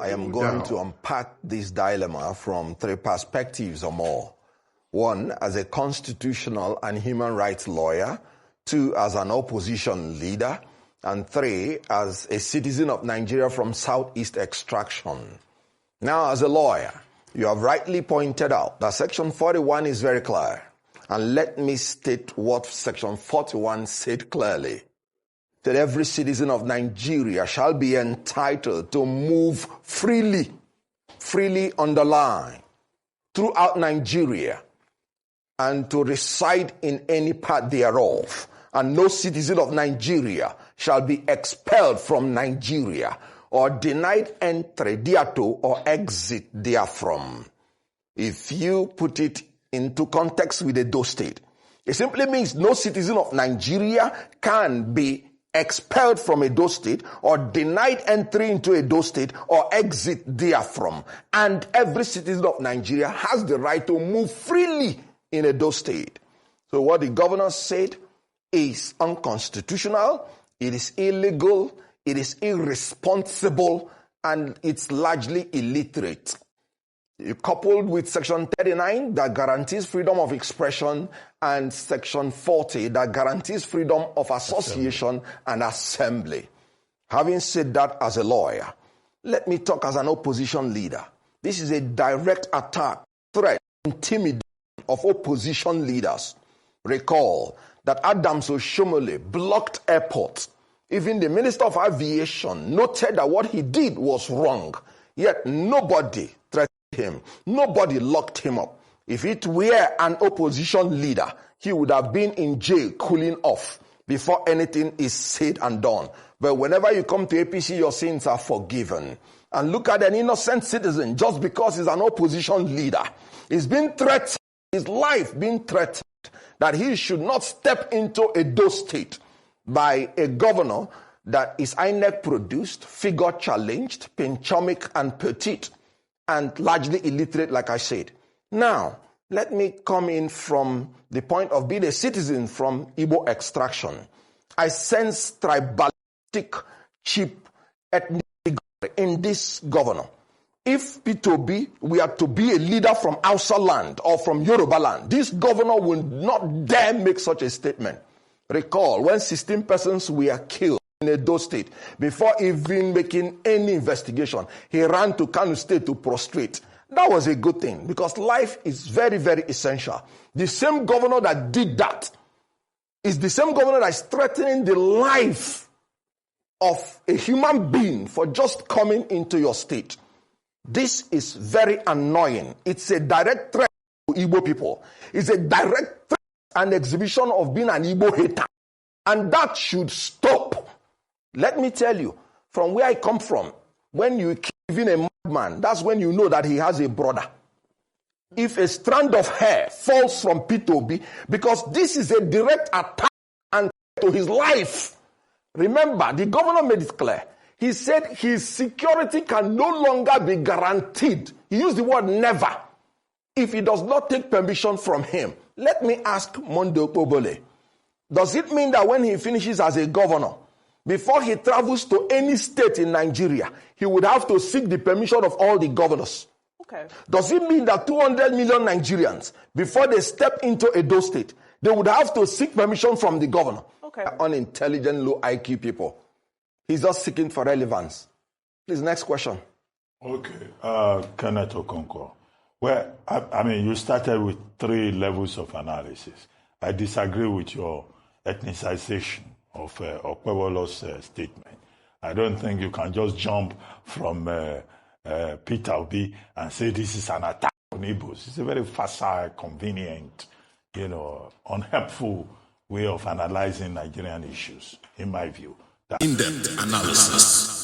I am going to unpack this dilemma from three perspectives or more. One, as a constitutional and human rights lawyer. Two, as an opposition leader. And three, as a citizen of Nigeria from Southeast extraction. Now, as a lawyer, you have rightly pointed out that Section 41 is very clear. And let me state what Section 41 said clearly. That every citizen of Nigeria shall be entitled to move freely underline, throughout Nigeria, and to reside in any part thereof. And no citizen of Nigeria shall be expelled from Nigeria or denied entry thereto or exit therefrom. If you put it into context with Edo State, it simply means no citizen of Nigeria can be expelled from Edo State or denied entry into Edo State or exit therefrom. And every citizen of Nigeria has the right to move freely in Edo State. So what the governor said is unconstitutional, it is illegal, it is irresponsible, and it's largely illiterate. Coupled with Section 39 that guarantees freedom of expression and Section 40 that guarantees freedom of association and assembly. Having said that, as a lawyer, let me talk as an opposition leader. This is a direct attack, threat, intimidation of opposition leaders. Recall that Adams Oshomole blocked airports. Even the Minister of Aviation noted that what he did was wrong. Yet nobody threatened him. Nobody locked him up. If it were an opposition leader, he would have been in jail cooling off before anything is said and done. But whenever you come to APC, your sins are forgiven. And look at an innocent citizen just because he's an opposition leader. He's been threatened, his life being threatened, that he should not step into Edo State by a governor that is INEC produced, figure challenged, pinchomic and petite, and largely illiterate, like I said. Now, let me come in from the point of being a citizen from Igbo extraction. I sense tribalistic, cheap, ethnic in this governor. If Peter Obi were to be a leader from Hausa land or from Yoruba land, this governor will not dare make such a statement. Recall when 16 persons were killed in Edo State, before even making any investigation, he ran to Kano State to prostrate. That was a good thing because life is very, very essential. The same governor that did that is the same governor that is threatening the life of a human being for just coming into your state. This is very annoying. It's a direct threat to Igbo people. It's a direct threat and exhibition of being an Igbo hater. And that should stop. Let me tell you, from where I come from, when you kill even a madman, that's when you know that he has a brother. If a strand of hair falls from Peter Obi, because this is a direct attack and to his life. Remember, the governor made it clear. He said his security can no longer be guaranteed. He used the word never. If he does not take permission from him. Let me ask Monday Okpobole. Does it mean that when he finishes as a governor, before he travels to any state in Nigeria, he would have to seek the permission of all the governors? Okay. Does it mean that 200 million Nigerians, before they step into Edo State, they would have to seek permission from the governor? Okay. Unintelligent, low IQ people. He's just seeking for relevance. Please, next question. Okay. Kenneth Okonkwo. Well, I mean, you started with 3 levels of analysis. I disagree with your ethnicization of Okpebolo's statement. I don't think you can just jump from Peter Obi and say this is an attack on Igbos. It's a very facile, convenient, unhelpful way of analyzing Nigerian issues, in my view. In-depth analysis.